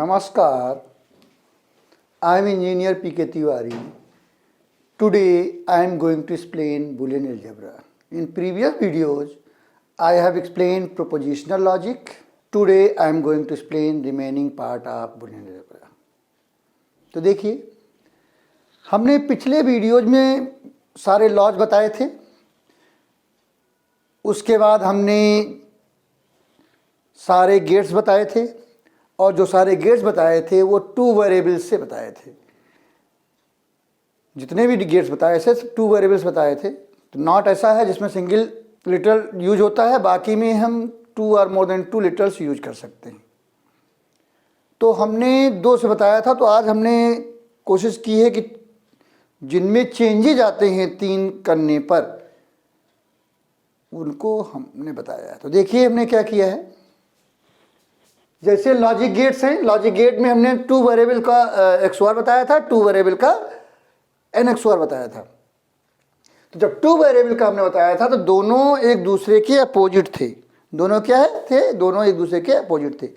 Namaskar, I am Engineer P.K. Tiwari. Today I am going to explain Boolean algebra. In previous videos, I have explained propositional logic. Today I am going to explain remaining part of Boolean algebra. तो देखिए, हमने पिछले videos में सारे laws बताए थे. उसके बाद हमने सारे गेट्स बताए थे और जो सारे गेट्स बताए थे वो 2 वेरिएबल्स से बताए थे. जितने भी गेट्स बताए थे 2 वेरिएबल्स बताए थे. तो नॉट ऐसा है जिसमें सिंगल लिटरल यूज होता है, बाकी में हम 2 और मोर देन 2 लिटरल्स यूज कर सकते हैं. तो हमने 2 से बताया था. तो आज हमने कोशिश की है कि जिनमें चेंजेज आते हैं 3 करने पर उनको हमने बताया है. तो देखिए हमने क्या किया है. जैसे लॉजिक गेट्स हैं, लॉजिक गेट में हमने 2 वेरिएबल का XOR बताया था, 2 वेरिएबल का NXOR बताया था. तो जब 2 वेरिएबल का हमने बताया था तो दोनों एक दूसरे के अपोजिट थे. दोनों क्या है थे? दोनों एक दूसरे के अपोजिट थे.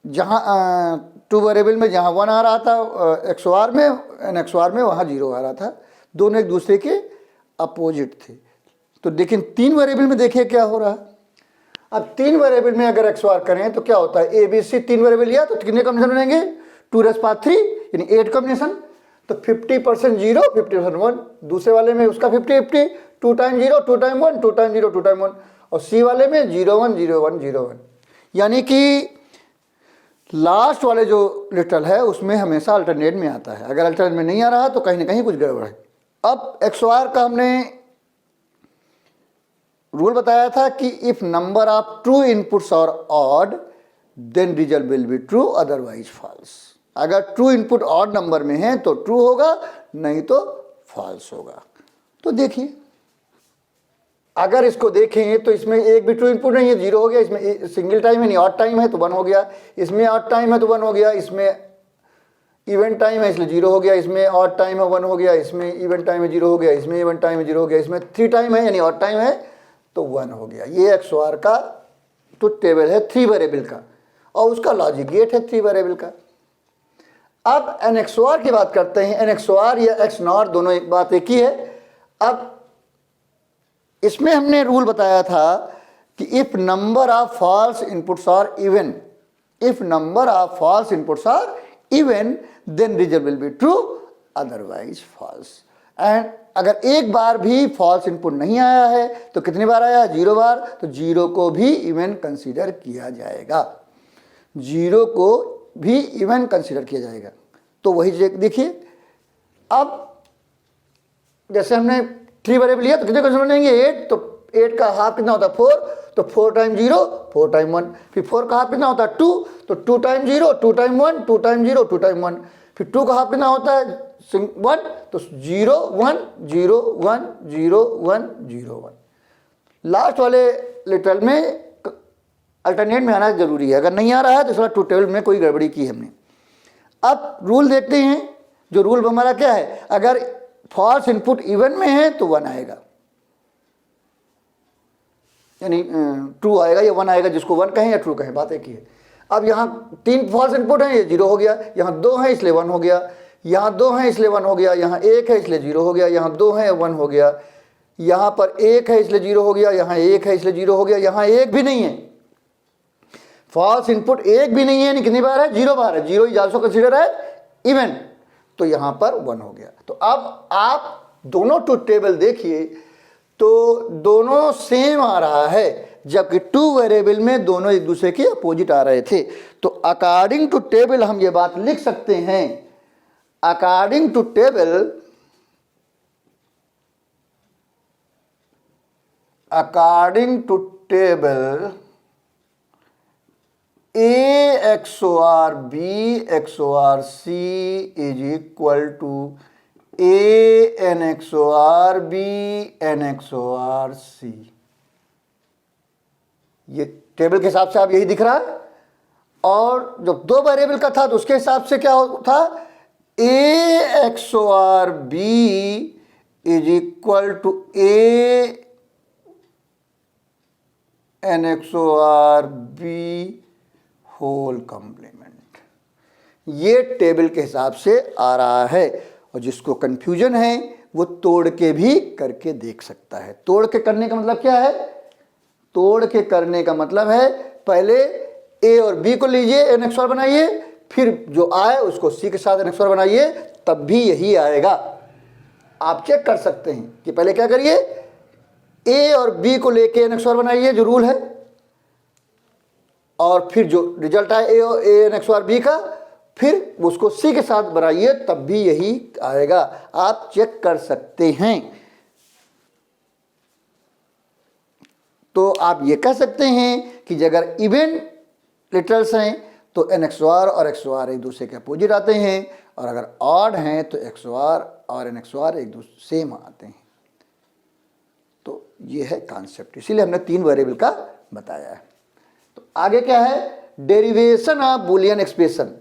जहाँ 2 वेरिएबल में जहाँ 1 आ रहा था XOR में, NXOR में वहाँ 0 आ रहा था. दोनों एक दूसरे के अपोजिट थे. तो लेकिन 3 वेरिएबल में देखिए क्या हो रहा है. अब 3 वेरिएबल में अगर XOR करें तो क्या होता है. ABC 3 वेरिएबल लिया तो कितने कॉम्बिनेशन बनेंगे? 2⁻³ यानी 8 कॉम्बिनेशन. तो 50% 0, 50% 1. दूसरे वाले में उसका 50-50, 2 टाइम 0, 2 टाइम 1, 2 टाइम 0, 2 टाइम 1. और C वाले में 0 1 0 1 0 1. यानी कि लास्ट वाले जो लिटरल है उसमें हमेशा अल्टरनेट में आता है. अगर अल्टरनेट में नहीं आ रहा तो कहीं ना कहीं कुछ गड़बड़ है. अब XOR का हमने रूल बताया था कि if number of true inputs are odd then result will be true, otherwise false. अगर ट्रू इनपुट ऑड नंबर में है तो ट्रू होगा, नहीं तो फॉल्स होगा. तो देखिए अगर इसको देखें तो इसमें एक भी ट्रू इनपुट नहीं है, 0 हो गया. इसमें सिंगल टाइम है, नहीं ऑड टाइम है तो 1 हो गया. इसमें ऑड टाइम है तो 1 हो गया. इसमें इवेंट टाइम है इसलिए 0 हो गया. इसमें ऑड टाइम है 1 हो गया. इसमें इवेंट टाइम है 0 हो गया. इसमें इवेंट टाइम है 0 हो गया. इसमें 3 टाइम है यानी ऑड टाइम है तो 1 हो गया. ये XOR का तो टेबल है 3 वेरिएबल का और उसका लॉजिक गेट है 3 वेरिएबल का. अब NXOR की बात करते हैं. NXOR या XNOR दोनों एक बात एक ही है. अब इसमें हमने रूल बताया था कि if number of false inputs are even, if number of false inputs are even then result will be true, otherwise false. And अगर एक बार भी फॉल्स इनपुट नहीं आया है तो कितनी बार आया? 0 बार. तो 0 को भी इवन कंसीडर किया जाएगा. 0 को भी इवन कंसीडर किया जाएगा. तो वही देखिए. अब जैसे हमने 3 वेरिएबल लिया तो कितने कंसीडर लेंगे? 8. तो 8 का हाफ कितना होता है? 4. तो 4 टाइम 0, 4 टाइम 1. फिर 4 का हाफ कितना होता है? 2. तो 2 टाइम 0, 2 टाइम 1, 2 टाइम 0, 2 टाइम 1. फिर 2 का हाफ कितना होता है? 1. तो 0 1 0 1 0 1 0 1. लास्ट वाले लिटरल में अल्टरनेट में आना जरूरी है. अगर नहीं आ रहा है तो इस ट्रू टेबल में कोई गड़बड़ी की हमने. अब रूल देखते हैं. जो रूल हमारा क्या है? अगर फॉल्स इनपुट इवन में है तो 1 आएगा, यानी ट्रू आएगा या 1 आएगा. जिसको 1 कहें या ट्रू कहें बात एक ही है. अब यहाँ 3 फॉल्स इनपुट हैं, ये 0 हो गया. यहाँ 2 है इसलिए 1 हो गया. यहाँ 2 है इसलिए 1 हो गया. यहाँ 1 है इसलिए 0 हो गया. यहाँ 2 है 1 हो गया. यहाँ पर 1 है इसलिए 0 हो गया. यहाँ 1 है इसलिए 0 हो गया. यहाँ 1 भी नहीं है. फॉल्स इनपुट 1 भी नहीं है. कितनी बार है? 0 बार है. 0 इज आल्सो कंसीडर है इवन. तो यहाँ पर 1 हो गया. तो अब आप दोनों ट्रूथ टेबल देखिए तो दोनों सेम आ रहा है, जबकि 2 वेरिएबल में दोनों एक दूसरे के अपोजिट आ रहे थे. तो अकॉर्डिंग टू टेबल हम ये बात लिख सकते हैं. According to table, according to table A XOR B XOR C is equal to A NXOR B NXOR C. ये टेबल के हिसाब से आप यही दिख रहा है. और जब 2 वेरिएबल का था तो उसके हिसाब से क्या था? A XOR B is equal to A NXOR B whole complement. ये टेबल के हिसाब से आ रहा है, और जिसको कंफ्यूजन है वो तोड़ के भी करके देख सकता है। तोड़ के करने का मतलब क्या है? तोड़ के करने का मतलब है पहले ए और बी को लीजिए, एन एक्स बार बनाइए, फिर जो आए उसको सी के साथ एन एक्स बार बनाइए, तब भी यही आएगा। आप चेक कर सकते हैं कि पहले क्या करिए, ए और बी को लेके एन एक्स बार बनाइए जो रूल है, और फिर जो रिजल्ट आए A N x bar B का, फिर उसको सी के साथ बनाइए, तब भी यही आएगा। आप चेक कर सकते हैं। तो आप ये कह सकते हैं कि अगर इवन लिटरल्स हैं तो एन एक्स बार और एक्स बार एक दूसरे के अपोजिट आते हैं, और अगर ऑड हैं तो एक्स बार और एन एक्स बार एक दूसरे सेम आते हैं। तो ये है कॉन्सेप्ट, इसीलिए हमने 3 वेरिएबल का बताया है। तो आगे क्या है, डेरिवेशन ऑफ बुलियन एक्सप्रेशन।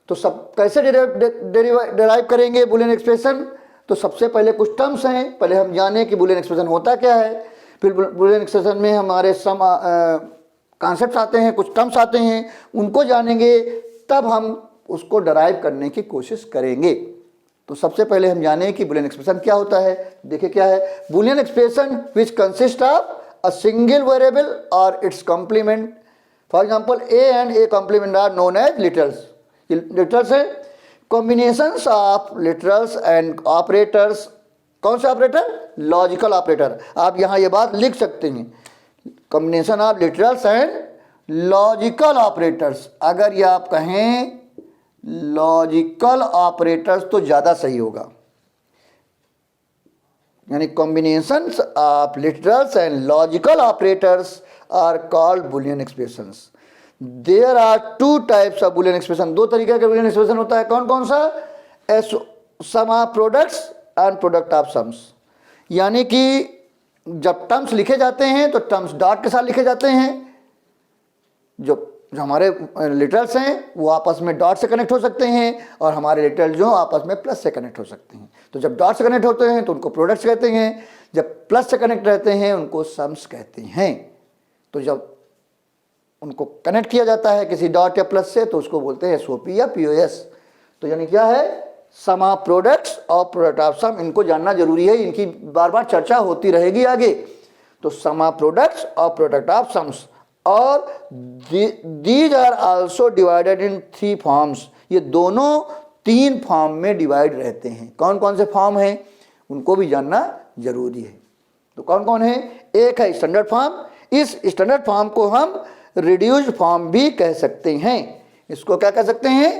तो सब कैसे डेराइव करेंगे बुलियन एक्सप्रेशन? तो सबसे पहले कुछ टर्म्स हैं, पहले हम जाने कि बुलियन एक्सप्रेशन होता क्या है, फिर बुलियन एक्सप्रेशन में हमारे सम कॉन्सेप्ट्स आते हैं, कुछ टर्म्स आते हैं, उनको जानेंगे, तब हम उसको डराइव करने की कोशिश करेंगे। तो सबसे पहले हम जाने कि बुलियन एक्सप्रेशन क्या होता है। देखिए क्या है, Boolean expression which consist of a single variable और its complement. For example A and A complement are known as literals. Literals है combinations of literals and operators. कौन से ऑपरेटर? Logical operator. आप यहाँ ये बात लिख सकते हैं, combination of literals and logical operators. अगर ये आप कहें लॉजिकल ऑपरेटर्स तो ज़्यादा सही होगा, यानी combinations of literals and logical operators are called Boolean expressions. There are 2 types of Boolean expression. 2 तरीके का बुलियन एक्सप्रेशन होता है। कौन कौन सा? Sum of products and product of sums. यानी कि जब टर्म्स लिखे जाते हैं तो टर्म्स डॉट के साथ लिखे जाते हैं। जो हमारे लिटरल्स हैं वो आपस में डॉट से कनेक्ट हो सकते हैं, और हमारे लिटरल जो आपस में प्लस से कनेक्ट हो सकते हैं। तो जब डॉट से कनेक्ट होते हैं तो उनको प्रोडक्ट्स कहते हैं, जब प्लस से कनेक्ट रहते हैं उनको सम्स कहते हैं। तो जब उनको कनेक्ट किया जाता है किसी डॉट या प्लस से तो उसको बोलते हैं एसओपी या पीओएस। तो यानी क्या है, सम ऑफ प्रोडक्ट्स और प्रोडक्ट ऑफ सम। इनको जानना जरूरी है, इनकी बार बार चर्चा होती रहेगी आगे। तो सम ऑफ प्रोडक्ट्स और प्रोडक्ट ऑफ सम्स, और these are also divided in 3 forms. ये दोनों 3 फॉर्म में डिवाइड रहते हैं। कौन कौन से फॉर्म हैं उनको भी जानना जरूरी है। तो कौन कौन है? एक है स्टैंडर्ड फॉर्म। इस स्टैंडर्ड फॉर्म को हम रिड्यूस्ड फॉर्म भी कह सकते हैं। इसको क्या कह सकते हैं?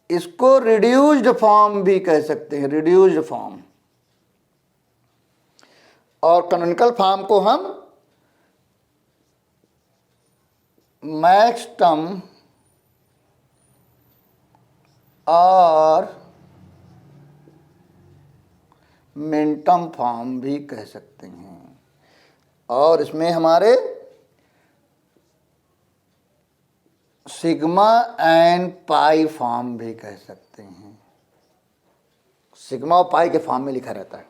इसको रिड्यूस्ड फॉर्म भी कह सकते हैं, रिड्यूस्ड फॉर्म। और कैनोनिकल फॉर्म को हम मैक्सटर्म और मिनटर्म फॉर्म भी कह सकते हैं। और इसमें हमारे सिग्मा एंड पाई फॉर्म भी कह सकते हैं। सिग्मा और पाई के फॉर्म में लिखा रहता है।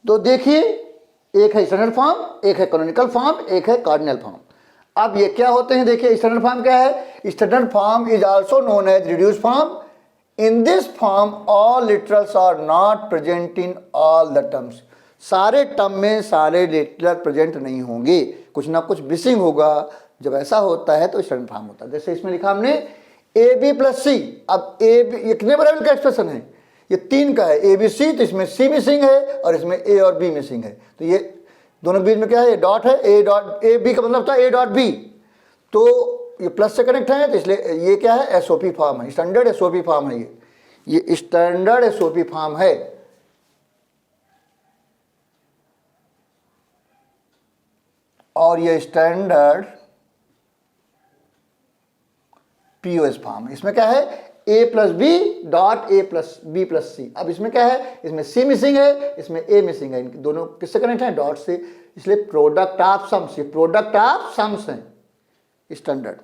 तो देखिए, एक है स्टैंडर्ड फॉर्म, एक है कैनोनिकल फॉर्म, एक है कार्डिनल फॉर्म। अब ये क्या होते हैं? देखिए, स्टैंडर्ड फॉर्म क्या है? Standard form is also known as reduced form. In this form all literals are not present in all the terms. सारे टर्म में सारे लिटरल प्रेजेंट नहीं होंगे, कुछ ना कुछ मिसिंग होगा। जब ऐसा होता है तो स्टैंडर्ड फॉर्म होता है। जैसे इसमें लिखा हमने ए बी प्लस सी। अब ए बी ये कितने वेरिएबल का एक्सप्रेशन है? ये 3 का है, ए बी सी। तो इसमें सी मिसिंग है और इसमें ए और बी मिसिंग है। तो ये दोनों बीच में क्या है? डॉट है। ए डॉट ए बी का मतलब था ए डॉट बी। तो ये प्लस से कनेक्ट है, तो इसलिए ये क्या है? एसओपी फॉर्म है, स्टैंडर्ड एसओपी फॉर्म है। ये स्टैंडर्ड एसओपी फॉर्म है। और ये स्टैंडर्ड पीओएस फॉर्म। इसमें क्या है? A plus B dot A plus B plus C. अब इसमें क्या है? इसमें सी मिसिंग है, इसमें ए मिसिंग है। इनके दोनों किससे कनेक्ट है? डॉट से। इसलिए प्रोडक्ट ऑफ सम्स, ये प्रोडक्ट ऑफ सम्स है स्टैंडर्ड।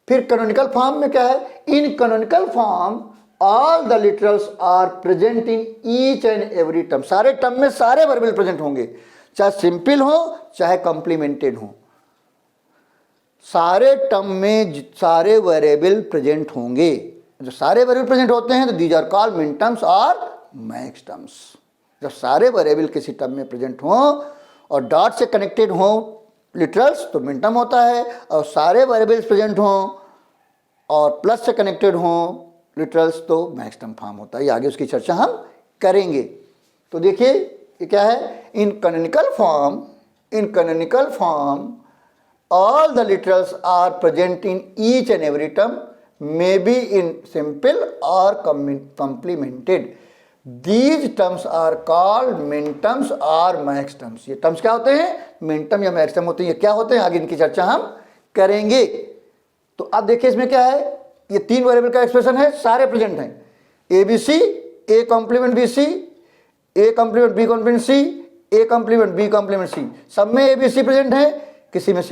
फिर कैनोनिकल फॉर्म में क्या है? In canonical form all the literals are present in each and every term. सारे टर्म में सारे वर्बल प्रेजेंट होंगे, चाहे सिंपल हो चाहे कॉम्प्लीमेंटेड हो। सारे टर्म में सारे वेरिएबल प्रेजेंट होंगे। जब सारे वेरिएबल प्रेजेंट होते हैं तो दीज आर कॉल्ड मिन टर्म्स और मैक्स टर्म्स। जब सारे वेरिएबल किसी टर्म में प्रेजेंट हों और डॉट से कनेक्टेड हों लिटरल्स तो मिन टर्म होता है, और सारे वेरिएबल्स प्रेजेंट हों और प्लस से कनेक्टेड हों लिटरल्स तो मैक्स टर्म फॉर्म होता है। ये आगे उसकी चर्चा हम करेंगे। तो देखिए ये क्या है, in canonical form all the literals are present in each and every term, may be in simple or complemented. These terms are called min terms or max terms। ये terms क्या होते हैं, min term या max term होते हैं। ये क्या होते हैं आगे इनकी चर्चा हम करेंगे। तो अब देखिए इसमें क्या है, ये तीन वेरिएबल का एक्सप्रेशन है, सारे प्रेजेंट हैं। A B C, A complement B C, A complement B complement C, A complement B complement C, सब में ए बी सी प्रेजेंट है। किसी में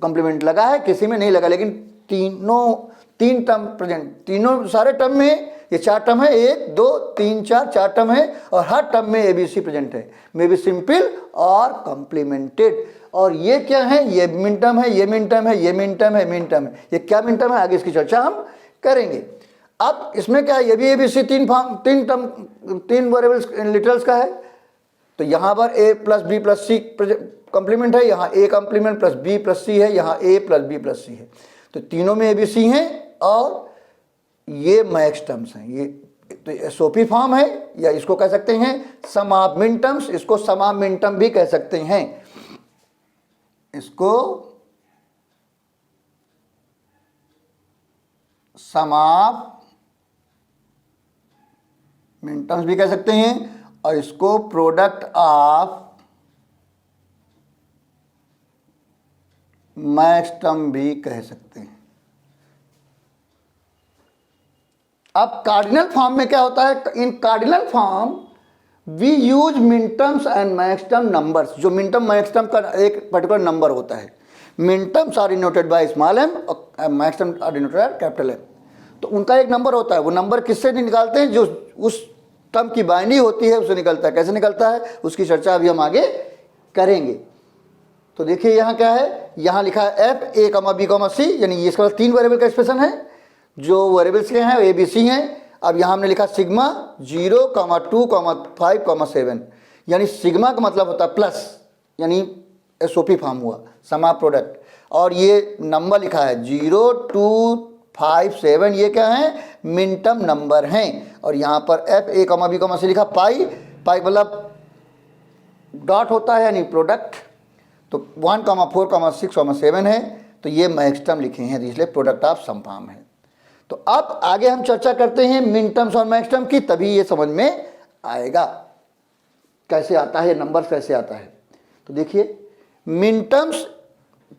कॉम्प्लीमेंट लगा है, किसी में नहीं लगा, लेकिन तीन टर्म प्रेजेंट, तीनों सारे टर्म में ये चार टर्म है, 1 2 3 4 चार टर्म है, और हर टर्म में एबीसी प्रेजेंट है, मे बी सिंपल और कॉम्प्लीमेंटेड। और ये क्या है, ये मिन टर्म है, ये मिन टर्म है, ये मिन टर्म है, मिन टर्म है। ये क्या मिन टर्म है आगे इसकी चर्चा हम करेंगे। अब इसमें क्या है, ये भी एबीसी तीन वेरिएबल्स लिटरल्स का है। तो यहाँ पर A plus B plus C complement है, यहाँ A complement plus B plus C है, यहाँ A plus B plus C है। तो तीनों में ए बी सी हैं और ये मैक्स टर्म्स हैं। ये तो एसओपी फॉर्म है, या इसको कह सकते हैं सम ऑफ मिन टर्म्स, इसको सम ऑफ मिन टर्म भी कह सकते हैं। इसको सम ऑफ मिन टर्म्स भी कह सकते हैं, और इसको प्रोडक्ट ऑफ मैक्स टर्म भी कह सकते हैं। अब कार्डिनल फॉर्म में क्या होता है, इन कार्डिनल फॉर्म वी यूज मिन terms and max term numbers. जो मिन टर्म मैक्स टर्म का एक पर्टिकुलर नंबर होता है, min terms are denoted by small M और max term are denoted by capital M. तो उनका एक नंबर होता है, वो नंबर किससे निकालते हैं, जो उस टर्म की बाइंडिंग होती है उससे निकलता है। कैसे निकलता है उसकी चर्चा अभी हम आगे करेंगे। तो देखिए यहाँ क्या है, यहाँ लिखा है एफ ए कमा बी कमा सी, यानी ये इसका तीन वेरिएबल का एक्सप्रेशन है, जो वेरिएबल्स के हैं ए बी सी हैं। अब यहाँ हमने लिखा सिग्मा 0, 2, 5, 7, यानी सिग्मा का मतलब होता है प्लस, यानी एसओपी फॉर्म हुआ समा प्रोडक्ट। और ये नंबर लिखा है 0, 2, 5, 7, ये क्या है मिन टर्म नंबर हैं। और यहाँ पर एफ ए कमा बी कमा सी लिखा, पाई मतलब डॉट होता है यानी प्रोडक्ट। तो 1, 4, 6, 7 है, तो ये मैक्स टर्म लिखे हैं, इसलिए प्रोडक्ट ऑफ सम फॉर्म है। तो अब आगे हम चर्चा करते हैं मिन टर्म्स और मैक्स टर्म की, तभी ये समझ में आएगा कैसे आता है, नंबर कैसे आता है। तो देखिए मिन टर्म्स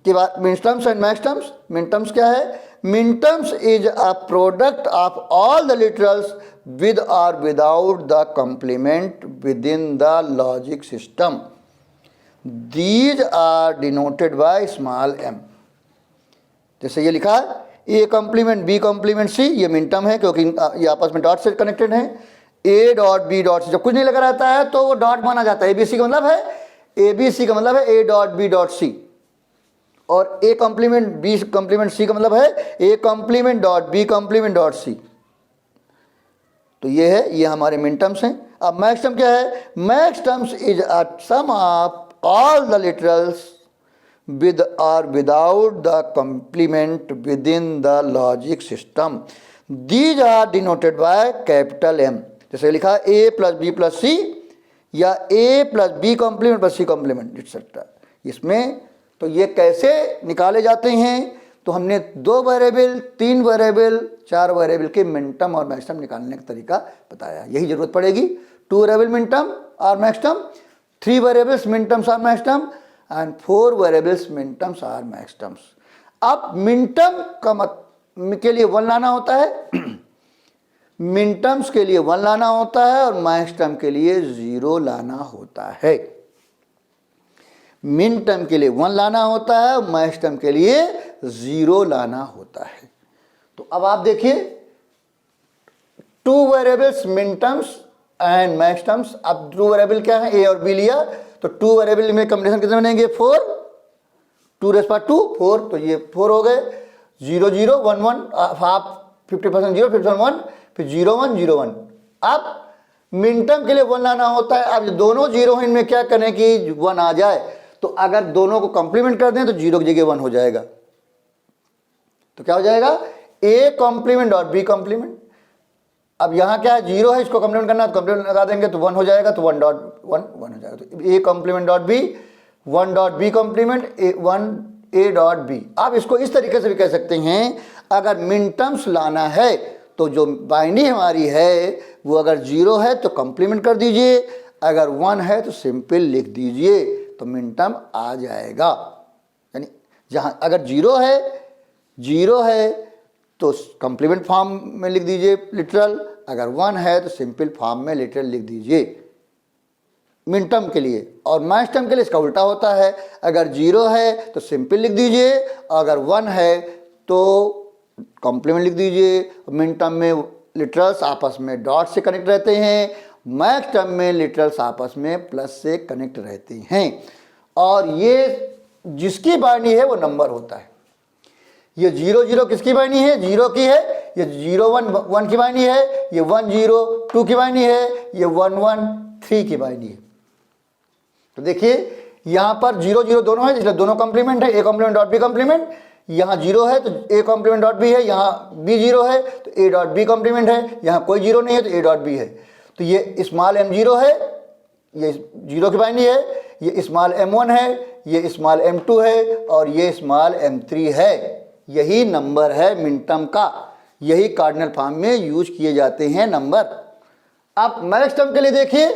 के बाद min terms and max terms. Min terms क्या है, min terms is a product of all the literals with और without the complement within the logic system. These are denoted by small m। जैसे ये लिखा है A complement B complement C, ये min term है क्योंकि ये आपस में डॉट से कनेक्टेड है। A dot B dot C, जब कुछ नहीं लगा रहता है तो वो डॉट माना जाता है। ए बी सी का मतलब है, ए बी सी का मतलब है A dot B dot C, और A complement B complement C का मतलब है A complement dot B complement dot C. तो ये है, ये हमारे मिन टर्म्स हैं। अब मैक्स टर्म क्या है, maxterms is a sum of all the literals with or without the complement within the logic system। These are denoted by capital M। जैसे लिखा a plus B plus C, या a plus B complement plus C complement etcetera. इसमें तो ये कैसे निकाले जाते हैं, तो हमने 2 वेरिएबल, 3 वेरिएबल, 4 वेरिएबल के मिन टर्म और मैक्स टर्म निकालने का तरीका बताया। यही जरूरत पड़ेगी, 2 वेरिएबल मिन टर्म और max term, 3 variables min terms or max term, and 4 variables min terms or max terms। अब min term के लिए 1 लाना होता है, min terms के लिए 1 लाना होता है, और max term के लिए 0 लाना होता है। min term के लिए 1 लाना होता है, और max term के लिए 0 लाना होता है। तो अब आप देखिए 2 variables min terms and max terms. अब 2 वेरिएबल क्या है, ए और बी लिया, तो 2 वेरिएबल में कॉम्बिनेशन कितने बनेंगे, 4, 2⁻², 4, तो ये 4 हो गए। 0 0 1 1, हाफ 50% 0, 51 फिर 0 1 0 1। अब मिनटर्म के लिए 1 लाना होता है। अब दोनों जीरो हैं, इनमें क्या करें कि 1 आ जाए, तो अगर दोनों को कंप्लीमेंट कर दें तो 0 की जगह 1 हो जाएगा। तो क्या हो जाएगा, A complement dot B complement. अब यहाँ क्या है, 0 है, इसको कंप्लीमेंट करना है तो कंप्लीमेंट लगा देंगे तो 1 हो जाएगा, तो 1 डॉट 1 1 हो जाएगा। तो A complement dot B, 1 dot B complement 1 A dot B. आप इसको इस तरीके से भी कह सकते हैं, अगर मिनटर्म्स लाना है तो जो बाइनरी हमारी है वो अगर 0 है तो कंप्लीमेंट कर दीजिए, अगर 1 है तो सिंपल लिख दीजिए, तो मिनटर्म आ जाएगा। यानी जहाँ अगर 0 है तो कंप्लीमेंट फॉर्म में लिख दीजिए लिटरल, अगर 1 है तो सिंपल फॉर्म में लिटरल लिख दीजिए मिनटर्म के लिए। और मैक्सटर्म के लिए इसका उल्टा होता है, अगर 0 है तो सिंपल लिख दीजिए, अगर 1 है तो कॉम्प्लीमेंट लिख दीजिए। मिनटर्म में लिटरल्स आपस में डॉट से कनेक्ट रहते हैं, मैक्सटर्म में लिटरल्स आपस में प्लस से कनेक्ट रहते हैं। और ये जिसकी बाइनरी है वो नंबर होता है। ये 0 0 किसकी बाइनरी है, 0 की है। ये 0 1 1 की बाइनरी है। ये 1 0 2 की बाइनरी है। ये 1 1 3 की बाइनरी है। तो देखिए यहाँ पर 0 0 दोनों है, इसलिए दोनों कॉम्प्लीमेंट है, A complement dot B complement. यहाँ 0 है तो ए कॉम्प्लीमेंट डॉट बी है, यहाँ बी 0 है तो ए डॉट बी कॉम्प्लीमेंट है, यहाँ कोई 0 नहीं है तो ए डॉट बी है। तो ये स्मॉल m 0 है, ये 0 की बाइनरी है, ये स्मॉल m1 है, ये स्मॉल m2 है और ये स्मॉल m3 है। यही नंबर है मिनटर्म का, यही कार्डिनल फॉर्म में यूज किए जाते हैं नंबर। अब मैक्सटर्म के लिए देखिए,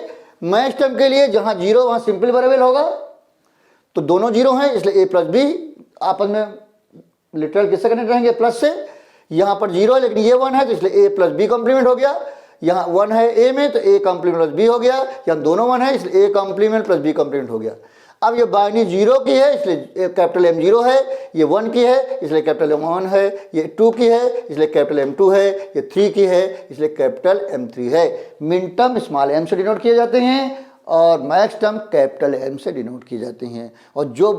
मैक्सटर्म के लिए जहाँ 0 वहाँ सिंपल वेरिएबल होगा, तो दोनों 0 हैं इसलिए a प्लस बी आपस में लिटरल किससे कनेक्ट रहेंगे, प्लस से। यहाँ पर 0 है लेकिन ये 1 है तो इसलिए a प्लस बी कॉम्प्लीमेंट हो गया। यहाँ 1 है a में तो a कॉम्प्लीमेंट प्लस b हो गया, यहाँ दोनों 1 है इसलिए a complement plus b complement हो गया। अब ये बाइनरी 0 की है इसलिए कैपिटल M 0 है, ये 1 की है इसलिए कैपिटल M 1 है, ये 2 की है इसलिए कैपिटल M 2 है, ये 3 की है इसलिए कैपिटल M 3 है। मिनटर्म स्मॉल m से डिनोट किए जाते हैं और मैक्सटर्म कैपिटल M से डिनोट किए जाते हैं। और जो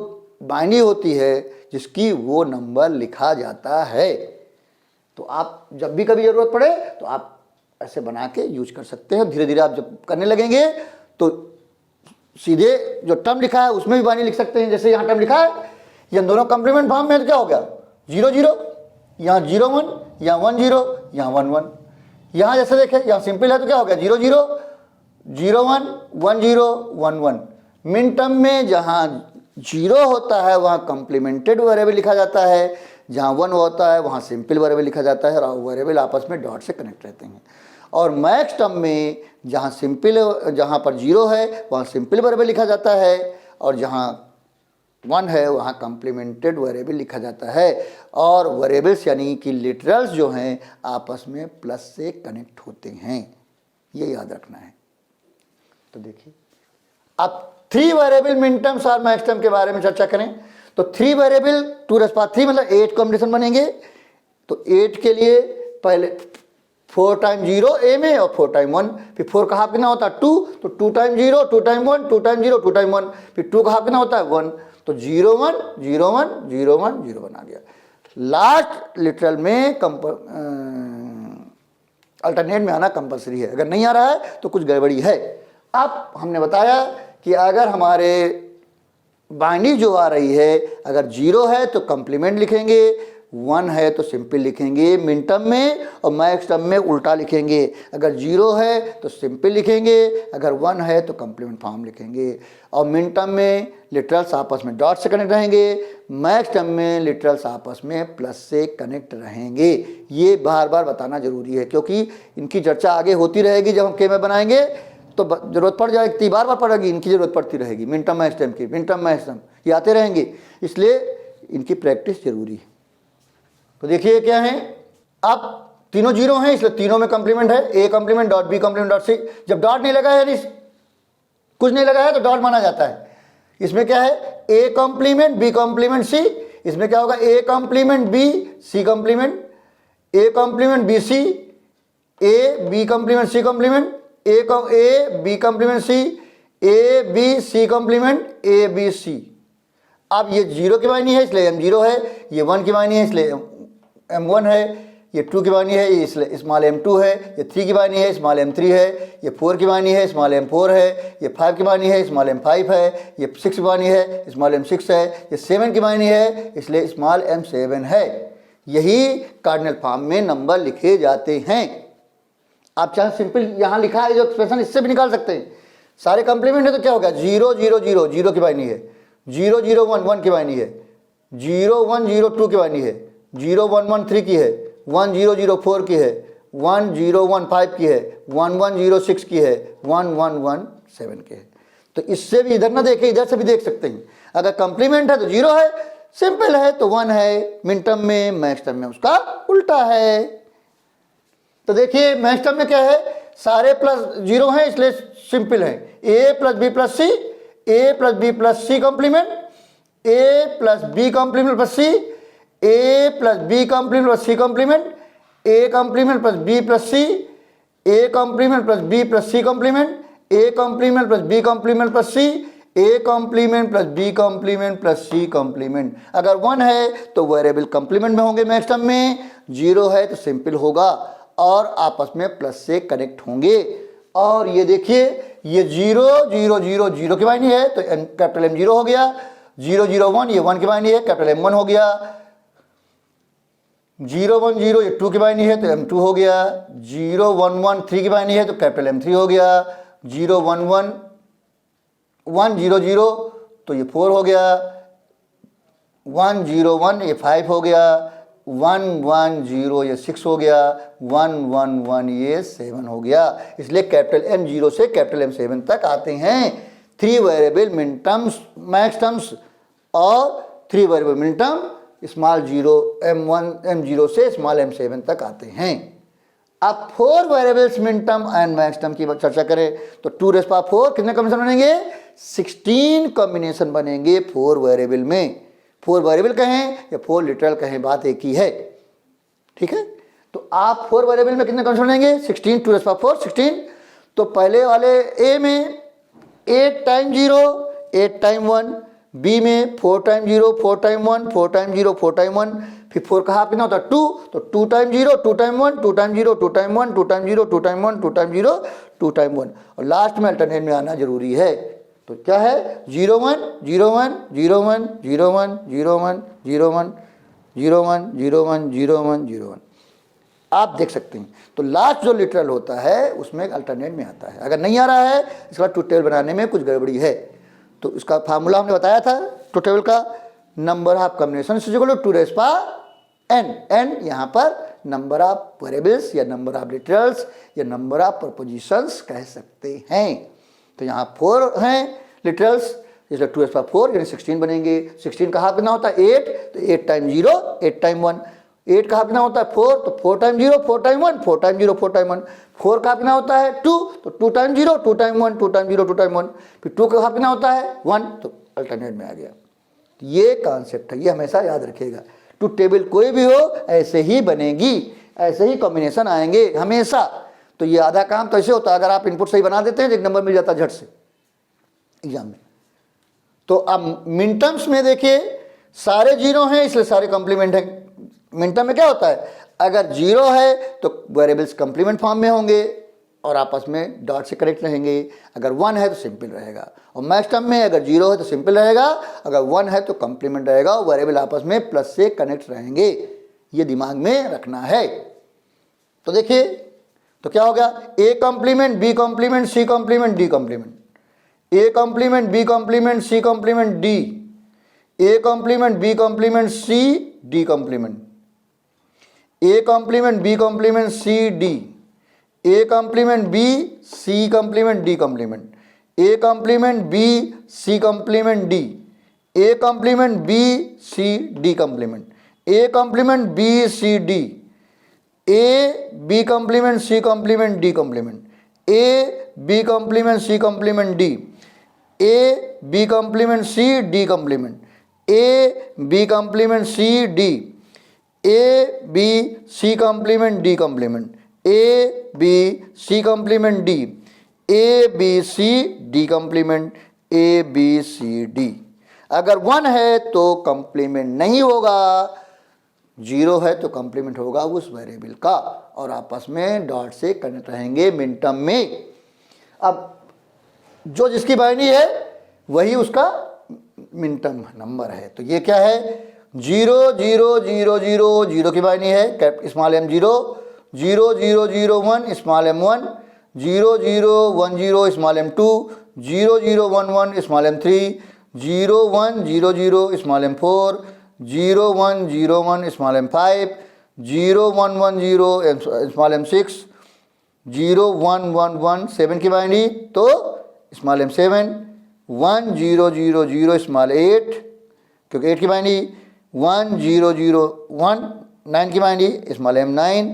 बाइनरी होती है जिसकी वो नंबर लिखा जाता है। तो आप जब भी कभी ज़रूरत पड़े तो आप ऐसे बना के यूज कर सकते हैं। धीरे धीरे आप जब करने लगेंगे तो सीधे जो टर्म लिखा है उसमें भी बाइनरी लिख सकते हैं। जैसे यहाँ टर्म लिखा है, ये दोनों कॉम्प्लीमेंट फॉर्म में तो क्या हो गया, 0 0, यहाँ 0 1, यहाँ 1 0, यहाँ 1 1। यहाँ जैसे देखें यहाँ सिंपल है तो क्या हो गया, 0 0 0 1 1 0 1 1। मिन टर्म में जहाँ 0 होता है वहाँ कॉम्प्लीमेंटेड वेरिएबल लिखा जाता है, जहाँ 1 होता है वहाँ सिंपल वेरिएबल लिखा जाता है और वेरिएबल आपस में डॉट से कनेक्ट रहते हैं। और मैक्स टर्म में जहाँ पर 0 है वहाँ सिंपल वेरिएबल लिखा जाता है और जहाँ 1 है वहाँ कॉम्प्लीमेंटेड वेरिएबल लिखा जाता है। और वेरिएबल्स यानी कि लिटरल्स जो हैं आपस में प्लस से कनेक्ट होते हैं, ये याद रखना है। तो देखिए अब 3 वेरिएबल मिन टर्म्स और मैक्स टर्म के बारे में चर्चा करें। तो 3 वेरिएबल 2⁻³ मतलब 8 कॉम्बिनेशन बनेंगे। तो 8 के लिए पहले 4 टाइम 0 a में और 4 टाइम 1, फिर 4 का हाफ कितना होता है 2, तो 2 टाइम 0 2 टाइम 1 2 टाइम 0 2 टाइम 1, फिर 2 का हाफ कितना होता है 1, तो 0 1 0 1 0 1 0 1 आ गया। लास्ट लिटरल में अल्टरनेट में आना कंपलसरी है, अगर नहीं आ रहा है तो कुछ गड़बड़ी है। अब हमने बताया कि अगर हमारे बाइनरी जो आ रही है अगर 0 है तो कॉम्प्लीमेंट लिखेंगे, 1 है तो सिंपल लिखेंगे मिन टर्म में, और मैक्स टर्म में उल्टा लिखेंगे। अगर 0 है तो सिंपल लिखेंगे, अगर 1 है तो कॉम्प्लीमेंट फॉर्म लिखेंगे। और मिन टर्म में लिटरल्स आपस में डॉट से कनेक्ट रहेंगे, मैक्स टर्म में लिटरल्स आपस में प्लस से कनेक्ट रहेंगे। ये बार बार बताना जरूरी है क्योंकि इनकी चर्चा आगे होती रहेगी। जब हम केमे बनाएंगे तो जरूरत पड़ जाएगी, बार बार पड़ेगी, इनकी जरूरत पड़ती रहेगी। मिन टर्म मैक्स टर्म की, मिन टर्म मैक्स टर्म ये आते रहेंगे, इसलिए इनकी प्रैक्टिस जरूरी है। तो देखिए क्या है, अब तीनों 0 हैं इसलिए तीनों में कॉम्प्लीमेंट है, A complement dot B complement dot C. जब डॉट नहीं लगा है, कुछ नहीं लगा है तो डॉट माना जाता है। इसमें क्या है, A complement B complement C. इसमें क्या होगा, A complement B C complement, A complement B C, A B complement C complement, A B complement C, A B C complement A B C. अब ये 0 की मायने है इसलिए m0 है, ये 1 की मायने है इसलिए m1 है, ये 2 की मायने है इसलिए स्मॉल m2 है, ये 3 की मायने है स्मॉल m3 है, ये 4 की मायने है स्मॉल m4 है, ये 5 की मायने है स्मॉल m5 है, ये 6 की मायने है स्मॉल m6 है, ये 7 की मायने है इसलिए स्मॉल m7 है। यही कार्डिनल फॉर्म में नंबर लिखे जाते हैं। आप चाहे सिंपल यहाँ लिखा है जो एक्सप्रेशन इससे भी निकाल सकते हैं। सारे कंप्लीमेंट है तो क्या होगा 0 0 0 0 की मायने है, 0 0 1 1 की मायने है, 0 1 0 2 की मायने है, 0 1 1 3 की है, 1 0 0 4 की है, 1 0 1 5 की है, 1 1 0 6 की है, 1 1 1 7 की है। तो इससे भी इधर ना देखें, इधर से भी देख सकते हैं। अगर कंप्लीमेंट है तो 0 है, सिंपल है तो 1 है, मिन टर्म में मैक्स टर्म में उसका उल्टा है। तो देखिए मैक्स टर्म में क्या है, सारे प्लस 0 हैं इसलिए सिंपल है। a plus B plus C, A plus B plus C complement, A plus B complement plus C, A plus B complement plus C complement, A complement plus B plus C, A complement plus B plus C complement, A complement plus B complement plus C, A complement plus B complement plus C complement. अगर 1 है तो variable complement में होंगे max term में, 0 है तो simple होगा और आपस में प्लस से कनेक्ट होंगे। और ये देखिए ये 0 0 0 0 की मायने है तो कैपिटल M0 हो गया, 0 0 1 ये 1 की मायने है कैपिटल M1 हो गया, 0 1 0 ये 2 की मायने है तो M2 हो गया, 0 1 1 3 की मायने है तो कैपिटल M3 हो गया, 0 1 1 1 0 0 तो ये 4 हो गया, 1 0 1 ये 5 हो गया, 1 1 0 ये 6 हो गया, 1 1 1 ये 7 हो गया। इसलिए कैपिटल M0 से कैपिटल M7 तक आते हैं 3 वेरिएबल मिन टर्म्स मैक्स टर्म्स और 3 variable min term small 0 M1 M0 से स्मॉल M7 तक आते हैं। अब 4 variables min term and max term की चर्चा करें तो 2⁴ कितने कॉम्बिनेशन बनेंगे, 16 कॉम्बिनेशन बनेंगे 4 वेरिएबल में। 4 वेरिएबल कहें या 4 लिटरल कहें, बात एक ही है, ठीक है। तो आप 4 वेरिएबल में कितने कॉम्बिनेशन बनेंगे, 16 2⁴ 16। तो पहले वाले ए में 8 टाइम 0 8 टाइम 1, बी में 4 टाइम 0 4 टाइम 1 4 टाइम 0 4 टाइम 1, फिर 4 का हाफ कितना होता है 2, तो 2 time 0 2 time 1 2 time 0 2 time 1 2 time 0 2 time 1 2 time 0 2 time 1, और लास्ट में अल्टरनेट में आना जरूरी है। तो क्या है 0 1 0 1 0 1 0 1 0 1 0 1 0 1 0 1 0 1 0 1, आप देख सकते हैं। तो लास्ट जो लिटरल होता है उसमें अल्टरनेट में आता है। अगर नहीं आ रहा है इसके बाद ट्रूथ टेबल बनाने में कुछ गड़बड़ी है, तो इसका फार्मूला हमने बताया था ट्रूथ टेबल का, number of combination is equal to 2n, n यहाँ पर नंबर ऑफ वेरिएबल्स या नंबर ऑफ लिटरल्स या नंबर ऑफ प्रपोजिशंस कह सकते हैं। तो यहाँ 4 हैं लिटरल्स, इसलिए 2⁴ यानी 16 बनेंगे। 16 का हाफ कितना होता है 8, तो 8 टाइम 0 8 टाइम 1, 8 का हाफ कितना होता है 4, तो 4 टाइम 0 4 टाइम 1 4 टाइम 0 4 टाइम 1, 4 का हाफ कितना होता है 2, तो 2 टाइम 0 2 टाइम 1 2 टाइम 0 2 टाइम 1, फिर 2 का हाफ कितना होता है 1, तो अल्टरनेट में आ गया। ये कॉन्सेप्ट है, ये हमेशा याद रखिएगा। ट्रूथ टेबल कोई भी हो ऐसे ही बनेगी, ऐसे ही कॉम्बिनेशन आएंगे हमेशा। तो ये आधा काम तो ऐसे होता है, अगर आप इनपुट सही बना देते हैं तो 1 नंबर मिल जाता है झट से एग्जाम में। तो अब मिन टर्म्स में देखिए सारे 0 हैं इसलिए सारे कॉम्प्लीमेंट हैं। मिन टर्म में क्या होता है, अगर 0 है तो वेरिएबल्स कॉम्प्लीमेंट फॉर्म में होंगे और आपस में डॉट से कनेक्ट रहेंगे, अगर 1 है तो सिंपल रहेगा। और मैक्स टर्म में अगर 0 है तो सिंपल रहेगा, अगर 1 है तो कॉम्प्लीमेंट रहेगा और वेरिएबल आपस में प्लस से कनेक्ट रहेंगे। ये दिमाग में रखना है। तो देखिए तो क्या हो गया, A complement B complement C complement D complement, A complement B complement C complement D, A complement B complement C D complement, A complement B complement C D, A complement B C complement D complement, A complement B C complement D, A complement B C D complement, A complement B C D, A B complement C complement D complement, A B complement C complement D, A B complement C D complement, A B complement C D, A B C complement D complement, A B C complement D, A B C D complement, A B C D. अगर 1 है तो complement नहीं होगा, 0 है तो complement होगा उस variable का, और आपस में डॉट से कनेक्ट रहेंगे मिन टर्म में। अब जो जिसकी बाइनरी है वही उसका मिन टर्म नंबर है। तो ये क्या है, 0 0 0 0 0 की बाइनरी है small m 0, 0 0 0 1 small m 1, 0 0 1 0 small m 2, 0 0 1 1 small m 3, 0 1 0 0 small m 4, 0 1 0 1 small m 5, 0 1 1 0 small m 6, 0 1 1 1 7 की बाइनरी तो स्मॉल m 7, 1 0 0 0 स्मॉल 8 क्योंकि 8 की बाइनरी, 1 0 0 1 9 की बाइनरी स्मॉल m 9,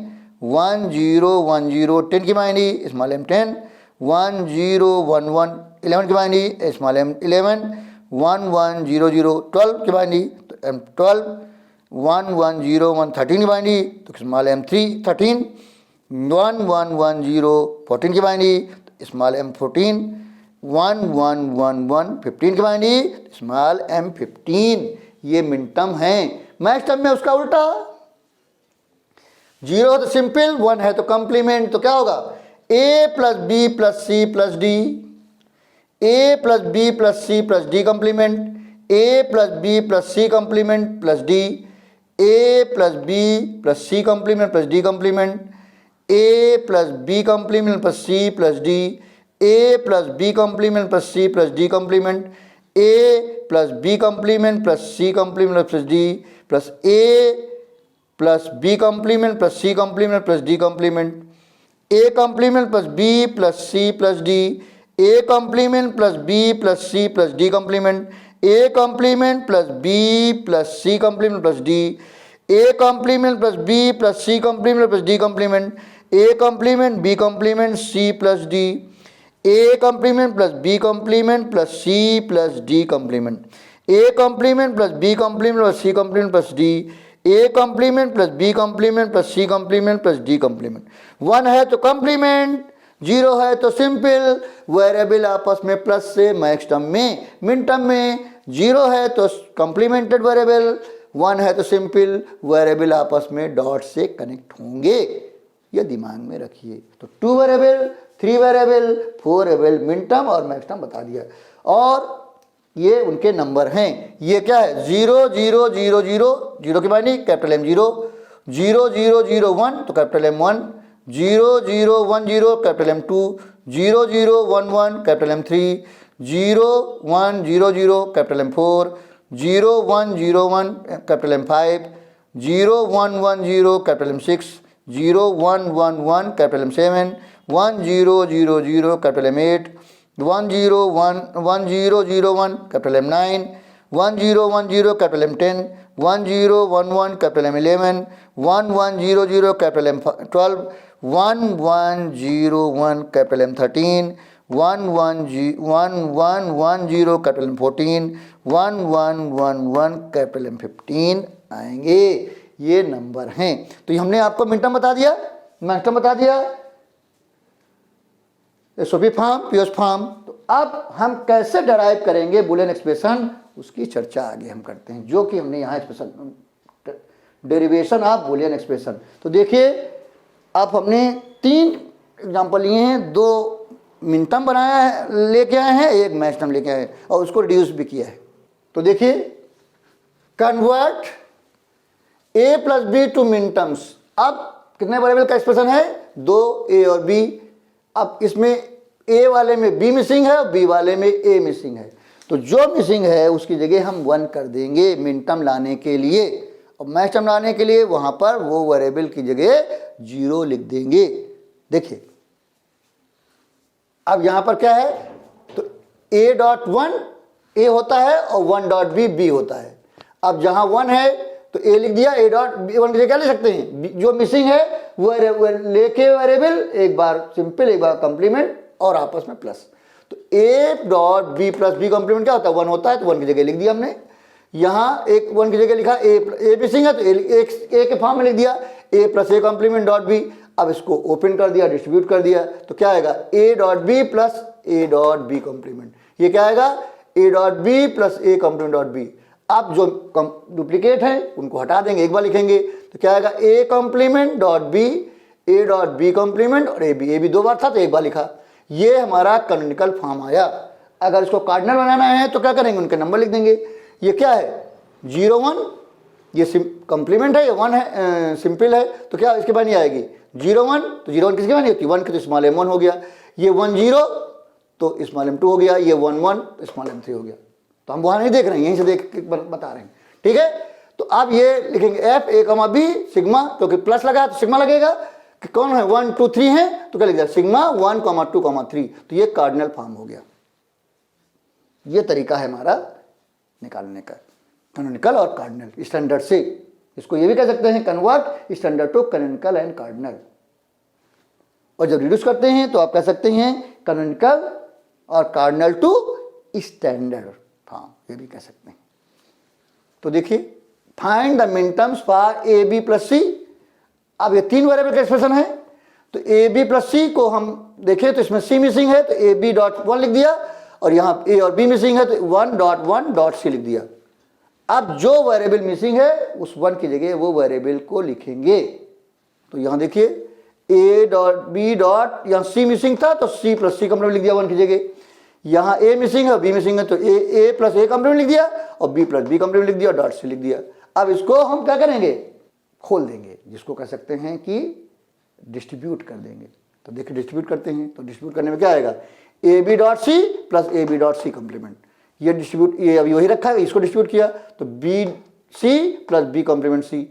1 0 1 0 10 की बाइनरी स्मॉल m 10, 1 0 1 1 11 की बाइनरी स्मॉल m 11, 1 1 0 0 12 की बाइनरी तो m 12, 1 1 0 1 13 की बाइनरी तो स्मॉल m 13, 1 1 1 0 14 की बाइनरी तो स्मॉल m 14, 1 1 1 1 15 की बाइनरी स्मॉल m 15। ये मिन टर्म है। मैक्स टर्म में उसका उल्टा, 0 है तो सिंपल, 1 है तो कंप्लीमेंट, तो क्या होगा a plus B plus C plus D, a plus B plus C plus D complement, a plus B plus C complement plus D, a plus B plus C complement plus D complement, a plus B complement plus C plus D, a plus B complement plus C plus D complement, a plus B complement plus C complement plus D plus a plus B complement plus C complement plus D complement, a complement plus B plus C plus D, a complement plus B plus C plus D complement, a complement plus B plus C complement plus D, a complement plus B plus C complement plus D complement, a complement B complement C plus D, a complement plus B complement plus C plus D complement, a complement plus B complement plus C complement plus D, a complement plus B complement plus C complement plus D complement. 1 है तो complement, 0 है तो simple, variable आपस में plus से max term में, min term में 0 है तो कंप्लीमेंटेड वेरिएबल, 1 है तो सिंपल, वेरिएबल आपस में डॉट से कनेक्ट होंगे। ये दिमाग में रखिए। तो 2 variable, 3 variable, 4 variable, min term और मैक्स टर्म बता दिया, और ये उनके नंबर हैं। ये क्या है, 0 0 0 0 0 की बाइनरी कैपिटल M 0, 0 0 0 1 तो capital M 1, 0 0 1 0 capital M 2, 0 0 1 1 capital M 3, 0 1 0 0 capital M 4, 0 1 0 1 capital M 5, 0 1 1 0 capital M 6, 0 1 1 1 capital M 7, 1 0 0 0 capital M 8, 1 0 1 1 0 0 1 capital M 9, 1 0 1 0 capital M 10, 1 0 1 1 capital M 11, 1 1 0 0 capital M 12, 1 1 0 1 capital M 13, 1 1 1 1 0 capital M 14, 1 1 1 1 capital M 15 आएंगे। ये number हैं। तो हमने आपको min term बता दिया, max term बता दिया, एसओपी फॉर्म, पीओएस फॉर्म। तो अब हम कैसे डराइव करेंगे बुलियन एक्सप्रेशन, उसकी चर्चा आगे हम करते हैं, जो कि हमने यहाँ expression derivation of Boolean expression. तो देखिए, अब हमने 3 एग्जांपल लिए हैं, 2 मिन टर्म बनाया है, लेके आए हैं, 1 मैक्स टर्म लेके आए हैं, और उसको रिड्यूस भी किया है। तो देखिए, convert a plus B to minterms. अब कितने वेरिएबल का एक्सप्रेशन है, 2 a और b। अब इसमें a वाले में b मिसिंग है और b वाले में a मिसिंग है, तो जो मिसिंग है उसकी जगह हम 1 कर देंगे मिन टर्म लाने के लिए, और मैक्स टर्म लाने के लिए वहां पर वो वेरिएबल की जगह 0 लिख देंगे। देखिए, अब यहां पर क्या है, तो a.1 a होता है और 1.b b होता है। अब जहां 1 है तो a लिख दिया, a.b1 की जगह क्या ले सकते हैं, जो मिसिंग है वो लेके वेरिएबल, एक बार सिंपल, एक बार कंप्लीमेंट और आपस में प्लस। तो a.b प्लस b कंप्लीमेंट क्या होता है, 1 होता है, तो 1 की जगह लिख दिया हमने। यहाँ एक 1 की जगह लिखा a मिसिंग है तो a के फॉर्म में लिख दिया, a plus a complement dot b। अब इसको ओपन कर दिया, डिस्ट्रीब्यूट कर दिया, तो क्या आएगा, a.b प्लस a.b कंप्लीमेंट। ये क्या आएगा, A dot B plus A complement dot B. अब जो डुप्लीकेट है उनको हटा देंगे, एक बार लिखेंगे तो क्या आएगा, A complement dot B, A dot B complement और ए बी दो बार था तो एक बार लिखा। ये हमारा कैनोनिकल फॉर्म आया। अगर इसको कार्डिनल बनाना है तो क्या करेंगे, उनके नंबर लिख देंगे। ये क्या है 0 1, ये कॉम्प्लीमेंट है, ये 1 है, सिंपल है तो क्या इसके बाद नहीं आएगी 0 1, तो 0 1 किसके बाद नहीं होती, 1 के तो स्मॉल m1 हो गया। ये 1 0 तो स्मॉल m2 हो गया, ये 1 1 तो स्मॉल m3 हो गया। तो हम वहाँ नहीं देख रहे हैं, यहीं से देख के बता रहे हैं, ठीक है। तो आप ये लिखेंगे एफ ए कमा बी सिग्मा, क्योंकि प्लस लगा तो सिग्मा लगेगा कि कौन है 1 2 3 है तो क्या लिख दिया सिग्मा 1 2 3। तो ये कार्डिनल फॉर्म हो गया। ये तरीका है हमारा निकालने का, कैनोनिकल और कार्डिनल स्टैंडर्ड से। इसको ये भी कह सकते हैं convert standard to canonical and cardinal. और जब रिड्यूस करते हैं तो आप कह सकते हैं कैनोनिकल और कार्डिनल टू स्टैंडर्ड फॉर्म, ये भी कह सकते हैं। तो देखिए find the minterms for A B plus C. अब ये 3 वेरिएबल का एक्सप्रेशन है, तो ए बी प्लस सी को हम देखें तो इसमें सी मिसिंग है तो ए बी डॉट 1 लिख दिया, और यहाँ ए और बी मिसिंग है तो 1 डॉट सी लिख दिया। अब जो वेरिएबल मिसिंग है उस 1 की जगह वो वेरिएबल को लिखेंगे। तो यहाँ देखिए ए डॉट बी डॉट, यहाँ सी मिसिंग था तो सी प्लस सी कॉम्प्लीमेंट लिख दिया 1 की जगह। यहाँ ए मिसिंग है, बी मिसिंग है तो ए प्लस ए कॉम्प्लीमेंट लिख दिया और बी प्लस बी कॉम्प्लीमेंट लिख दिया और डॉट सी लिख दिया। अब इसको हम क्या करेंगे, खोल देंगे, जिसको कह सकते हैं कि डिस्ट्रीब्यूट कर देंगे। तो देखिए डिस्ट्रीब्यूट करते हैं तो डिस्ट्रीब्यूट करने में क्या आएगा, A B dot C plus A B dot C complement. ये डिस्ट्रीब्यूट, ये अभी वही रखा है, इसको डिस्ट्रीब्यूट किया तो B C plus B complement C.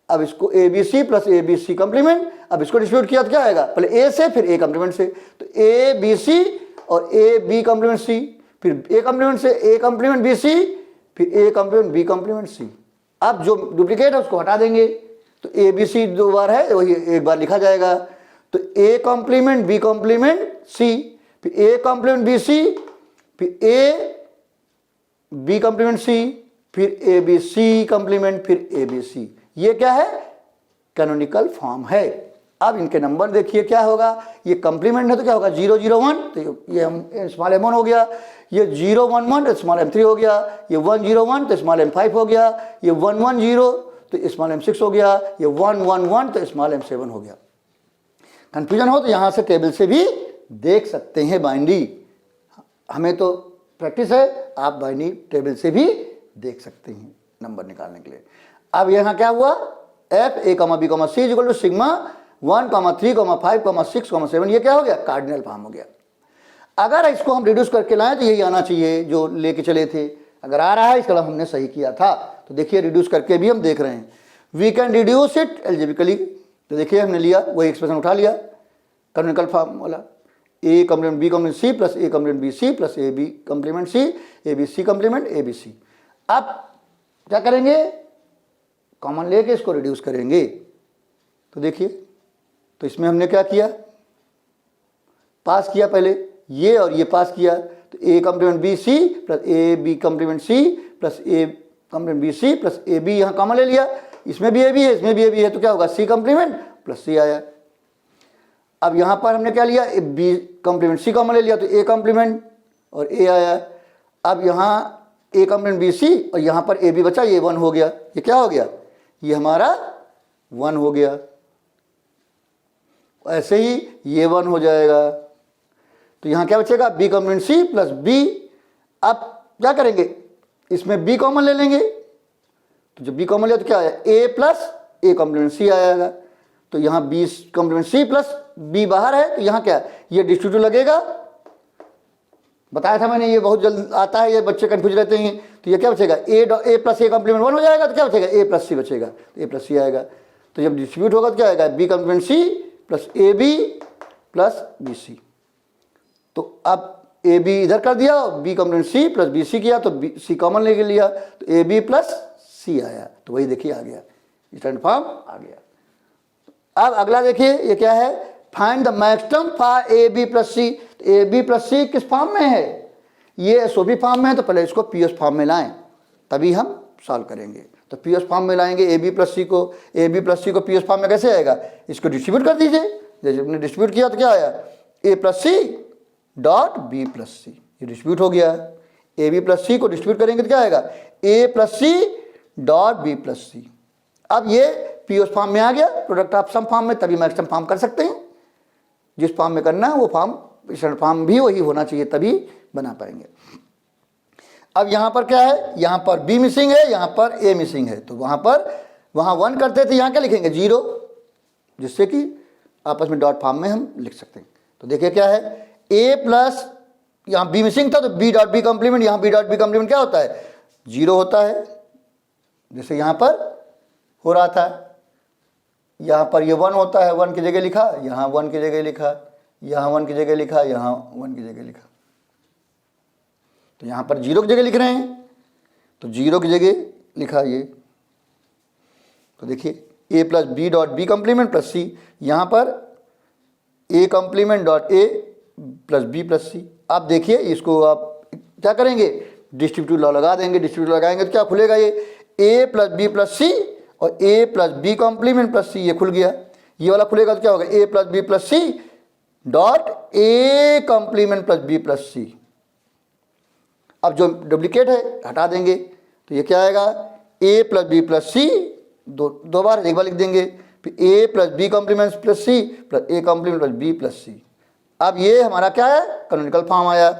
अब इसको A B C plus A B C complement, अब इसको डिस्ट्रीब्यूट किया तो क्या आएगा, पहले ए से फिर ए कॉम्प्लीमेंट से, तो ए बी सी और ए बी कॉम्प्लीमेंट सी, फिर ए कॉम्प्लीमेंट से ए कॉम्प्लीमेंट बी सी, फिर A complement B complement C. अब जो डुप्लीकेट है उसको हटा देंगे, तो ए बी सी 2 बार है वही एक बार लिखा जाएगा। तो A complement B complement C, फिर ए कॉम्प्लीमेंट बी सी, फिर ए बी कॉम्प्लीमेंट सी, फिर ए बी सी कॉम्प्लीमेंट, फिर ए बी सी। ये क्या है, कैनोनिकल फॉर्म है। अब इनके नंबर देखिए क्या होगा, ये कॉम्प्लीमेंट है तो क्या होगा 0 0 1, तो ये स्मॉल m1 हो गया। ये 0 1 1 तो स्मॉल m3 हो गया। ये 1 0 1 तो स्मॉल m5 हो गया। ये 1 1 0 तो स्मॉल m6 हो गया। ये 1 1 1 तो स्मॉल m7 हो गया। कंफ्यूजन हो तो यहाँ से टेबल से भी देख सकते हैं बाइनरी, हमें तो प्रैक्टिस है, आप बाइनरी टेबल से भी देख सकते हैं नंबर निकालने के लिए। अब यहाँ क्या हुआ, एफ ए कमा बी कमा सी इक्वल टू सिग्मा 1 3 5 6 7, ये क्या हो गया, कार्डिनल फॉर्म हो गया। अगर इसको हम रिड्यूस करके लाएं तो यही आना चाहिए जो लेके चले थे। अगर आ रहा है इसका मतलब हमने सही किया था। तो देखिए रिड्यूस करके भी हम देख रहे हैं, we can reduce it algebraically. तो देखिए हमने लिया वही एक्सप्रेशन उठा लिया कैनोनिकल फॉर्म वाला, A complement B complement C plus A complement B C plus A B complement C, A B C complement A B C. अब क्या करेंगे, कॉमन लेके इसको रिड्यूस करेंगे। तो देखिए, तो इसमें हमने क्या किया, पास किया पहले ये और ये पास किया, तो A complement B C plus A B complement C plus A complement B C plus A B, यहाँ कॉमन ले लिया, इसमें भी ए बी है इसमें भी ए बी है, तो क्या होगा सी कॉम्प्लीमेंट प्लस सी आया। अब यहाँ पर हमने क्या लिया, बी कॉम्प्लीमेंट सी कॉमन ले लिया तो ए कॉम्प्लीमेंट और ए आया। अब यहाँ ए कॉम्प्लीमेंट बी सी और यहाँ पर ए बी बचा, ये 1 हो गया। ये क्या हो गया, ये हमारा 1 हो गया। ऐसे ही ये 1 हो जाएगा। तो यहाँ क्या बचेगा, B complement C plus B. अब क्या करेंगे, इसमें बी कॉमन ले लेंगे, तो जब बी कॉमन लिया तो क्या आया, ए प्लस ए कॉम्प्लीमेंट सी आएगा। तो यहाँ B complement C plus B बाहर है, तो यहाँ क्या, ये डिस्ट्रीब्यूट लगेगा। बताया था मैंने, ये बहुत जल्द आता है, ये बच्चे कंफ्यूज रहते हैं। तो ये क्या बचेगा, ए प्लस ए कॉम्प्लीमेंट 1 हो जाएगा, तो क्या बचेगा, ए प्लस सी बचेगा, तो ए प्लस सी आएगा। तो जब डिस्ट्रीब्यूट होगा तो क्या आएगा, B complement C plus A B plus B C. तो अब ए बी इधर कर दिया, B complement C plus B C किया, तो बी सी कॉमन लेके लिया, तो ए बी प्लस सी आया। तो वही देखिए आ गया, स्टैंडर्ड फॉर्म आ गया। अब अगला देखिए, ये क्या है, find the maximum for A B plus C. A B plus C किस फॉर्म में है, ये एसओबी फॉर्म में है, तो पहले इसको पीएस फॉर्म में लाएं तभी हम सॉल्व करेंगे। तो पीएस फॉर्म में लाएंगे ए बी प्लस सी को। ए बी प्लस सी को पीएस फॉर्म में कैसे आएगा, इसको डिस्ट्रीब्यूट कर दीजिए। जैसे हमने डिस्ट्रीब्यूट किया तो क्या आया, A plus C dot B plus C, ये डिस्ट्रीब्यूट हो गया। ए बी प्लस सी को डिस्ट्रीब्यूट करेंगे तो क्या आएगा, A plus C dot B plus C. अब ये पीओस फॉर्म में आ गया, प्रोडक्ट ऑफ सम फॉर्म में, तभी मैक्सिमम फॉर्म कर सकते हैं। जिस फॉर्म में करना है वो फॉर्म भी वही होना चाहिए, तभी बना पाएंगे। अब यहाँ पर क्या है, यहाँ पर बी मिसिंग है, यहाँ पर ए मिसिंग है, तो वहाँ 1 करते थे, यहाँ क्या लिखेंगे 0, जिससे कि आपस में डॉट फॉर्म में हम लिख सकते हैं। तो देखिए क्या है, ए प्लस, यहाँ बी मिसिंग था तो बी डॉट बी कॉम्प्लीमेंट, यहाँ बी डॉट बी कॉम्प्लीमेंट क्या होता है 0 होता है, जैसे यहाँ पर हो रहा था। यहाँ पर ये 1 होता है, 1 की जगह लिखा, यहाँ 1 की जगह लिखा, यहाँ 1 की जगह लिखा, यहाँ 1 की जगह लिखा। तो यहाँ पर 0 की जगह लिख रहे हैं, तो 0 की जगह लिखा ये। तो देखिए A plus B dot B complement plus C, यहाँ पर A complement dot A plus B plus C. आप देखिए इसको आप क्या करेंगे, डिस्ट्रीब्यूटिव लॉ लगा देंगे। डिस्ट्रीब्यूटिव लगाएंगे तो क्या खुलेगा, ये A plus B plus C और A plus B complement plus C, ये खुल गया। ये वाला खुलेगा तो क्या होगा, A plus B plus C dot A complement plus B plus C. अब जो डुप्लीकेट है हटा देंगे, तो ये क्या आएगा, A plus B plus C, दो बार, एक बार लिख देंगे, फिर A plus B complement plus C plus A complement plus B plus C. अब ये हमारा क्या है, कैनोनिकल फॉर्म आया।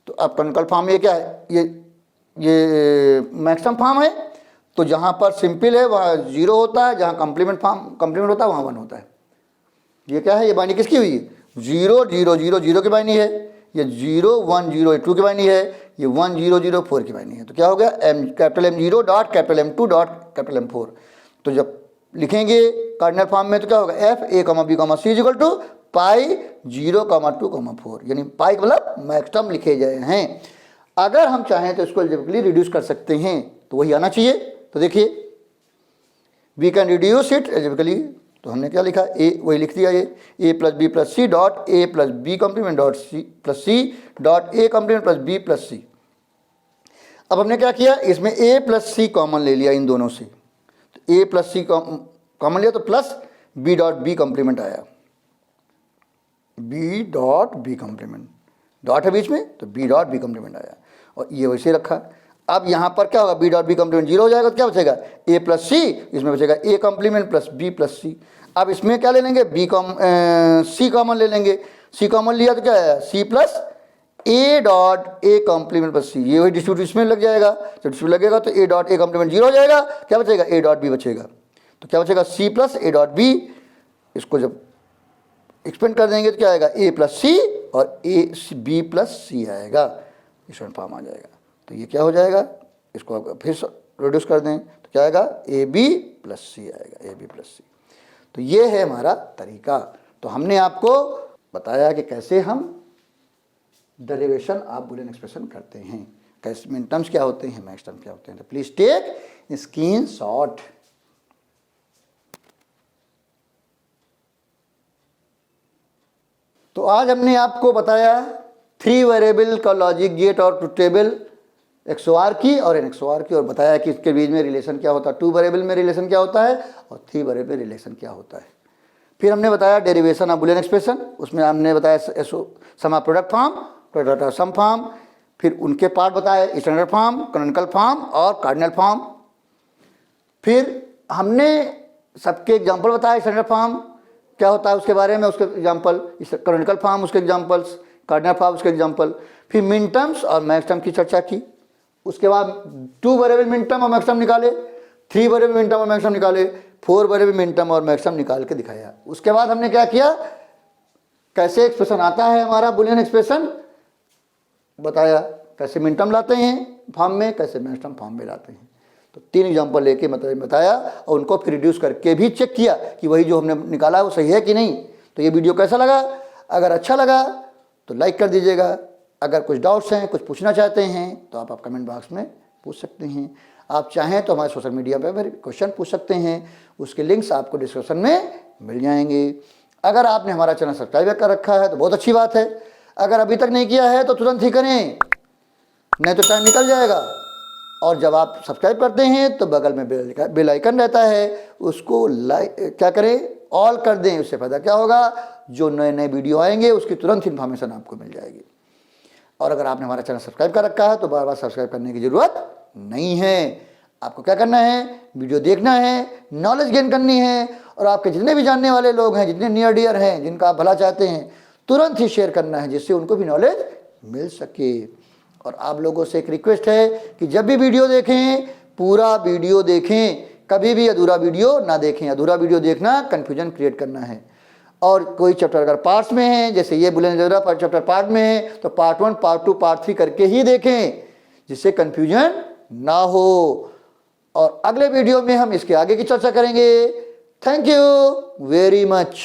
तो अब कैनोनिकल फॉर्म ये क्या है, ये मैक्सिमम फॉर्म है। तो जहाँ पर सिंपल है वहाँ 0 होता है, जहाँ कॉम्प्लीमेंट होता है वहाँ 1 होता है। ये क्या है, ये बाइंडिंग किसकी हुई है, 0 0 0 0 की बाइंडिंग है, ये 0 1 0 2 की बाइंडिंग है, ये 1 0 0 4 की बाइंडिंग है। तो क्या हो गया, capital M0 dot capital M2 dot capital M4। तो जब लिखेंगे कार्डिनल फॉर्म में तो क्या होगा, F A comma B comma C equal to pi 0 2 4, यानी पाई का मतलब मैक्सिमम लिखे गए हैं। अगर हम चाहें तो इसको एल्जेब्रिकली रिड्यूस कर सकते हैं, तो वही आना चाहिए। तो देखिए we can reduce it algebraically, तो हमने क्या लिखा, ए वही लिख दिया, ये A plus B plus C dot A plus B complement dot C plus C dot A complement plus B plus C. अब हमने क्या किया, इसमें ए प्लस सी कॉमन ले लिया इन दोनों से, तो ए प्लस सी कॉमन लिया तो plus B dot B complement आया, B dot B complement, dot है बीच में तो बी डॉट बी कॉम्प्लीमेंट आया, और ये वैसे रखा। अब यहाँ पर क्या होगा, बी डॉट बी कॉम्प्लीमेंट 0 हो जाएगा, तो क्या बचेगा ए प्लस सी, इसमें बचेगा A complement plus B plus C. अब इसमें क्या ले लेंगे, सी कॉमन ले लेंगे, सी कॉमन लिया तो क्या है, C plus A dot A complement plus C, ये वही डिस्ट्रीब्यूट इसमें लग जाएगा। जब डिस्ट्रीब्यूट लगेगा तो ए डॉट ए कॉम्प्लीमेंट 0 हो जाएगा, क्या बचेगा ए डॉट बी बचेगा। तो क्या बचेगा, C plus A dot B, इसको जब एक्सपेंड कर देंगे तो क्या आएगा, ए प्लस सी और ए बी प्लस सी आएगा, इक्वेशन फॉर्म आ जाएगा। तो ये क्या हो जाएगा, इसको आप फिर रिड्यूस कर दें तो क्या आएगा, ए बी प्लस सी आएगा, ए बी प्लस सी। तो ये है हमारा तरीका। तो हमने आपको बताया कि कैसे हम डेरिवेशन ऑफ बूलियन एक्सप्रेशन करते हैं, कैसे मिन टर्म्स क्या होते हैं, मैक्स टर्म्स क्या होते हैं। तो प्लीज टेक स्क्रीनशॉट। तो आज हमने आपको बताया 3 वेरिएबल का लॉजिक गेट और ट्रुथ टेबल XOR की और NXOR की, और बताया कि इसके बीच में रिलेशन क्या होता है, 2 वेरिएबल में रिलेशन क्या होता है और 3 वेरिएबल में रिलेशन क्या होता है। फिर हमने बताया डेरिवेशन ऑफ बूलियन एक्सप्रेशन, उसमें हमने बताया sum of product form, product of sum form, फिर उनके पार्ट बताए स्टैंडर्ड फॉर्म, कैनोनिकल फॉर्म और कार्डिनल फॉर्म। फिर हमने सबके एग्जाम्पल बताए, स्टैंडर्ड फॉर्म क्या होता है उसके बारे में, उसके एग्जाम्पल, कैनोनिकल फॉर्म उसके एग्जाम्पल्स, कार्डिनल फॉर्म उसके एग्जाम्पल। फिर मिन टर्म्स और मैक्स टर्म की चर्चा की। उसके बाद 2 वेरिएबल मिन टर्म और मैक्स टर्म निकाले, 3 वेरिएबल मिन टर्म और मैक्स टर्म निकाले, 4 वेरिएबल मिन टर्म और मैक्स टर्म निकाल के दिखाया। उसके बाद हमने क्या किया, कैसे एक्सप्रेशन आता है हमारा बूलियन एक्सप्रेशन बताया, कैसे मिन टर्म लाते हैं फॉर्म में, कैसे मैक्स टर्म फॉर्म में लाते हैं। तो 3 एग्जाम्पल लेके बताया और उनको फिर रिड्यूस करके भी चेक किया कि वही जो हमने निकाला है वो सही है कि नहीं। तो ये वीडियो कैसा लगा, अगर अच्छा लगा तो लाइक कर दीजिएगा। अगर कुछ डाउट्स हैं, कुछ पूछना चाहते हैं तो आप कमेंट बॉक्स में पूछ सकते हैं। आप चाहें तो हमारे सोशल मीडिया पर क्वेश्चन पूछ सकते हैं, उसके लिंक्स आपको डिस्क्रिप्शन में मिल जाएंगे। अगर आपने हमारा चैनल सब्सक्राइब कर रखा है तो बहुत अच्छी बात है, अगर अभी तक नहीं किया है तो तुरंत ही करें, नहीं तो टाइम निकल जाएगा। और जब आप सब्सक्राइब करते हैं तो बगल में बेल आइकन रहता है, उसको क्या करें, ऑल कर दें। उससे फ़ायदा क्या होगा, जो नए नए वीडियो आएंगे उसकी तुरंत इन्फॉर्मेशन आपको मिल जाएगी। और अगर आपने हमारा चैनल सब्सक्राइब कर रखा है तो बार बार सब्सक्राइब करने की ज़रूरत नहीं है। आपको क्या करना है, वीडियो देखना है, नॉलेज गेन करनी है, और आपके जितने भी जानने वाले लोग हैं, जितने नियर डियर हैं, जिनका आप भला चाहते हैं, तुरंत ही शेयर करना है, जिससे उनको भी नॉलेज मिल सके। और आप लोगों से एक रिक्वेस्ट है कि जब भी वीडियो देखें पूरा वीडियो देखें, कभी भी अधूरा वीडियो ना देखें। अधूरा वीडियो देखना कन्फ्यूजन क्रिएट करना है। और कोई चैप्टर अगर पार्ट्स में है, जैसे ये बुलंद जरा पर चैप्टर पार्ट में है, तो पार्ट 1 पार्ट 2 पार्ट 3 करके ही देखें, जिससे कन्फ्यूजन ना हो। और अगले वीडियो में हम इसके आगे की चर्चा करेंगे। Thank you very much.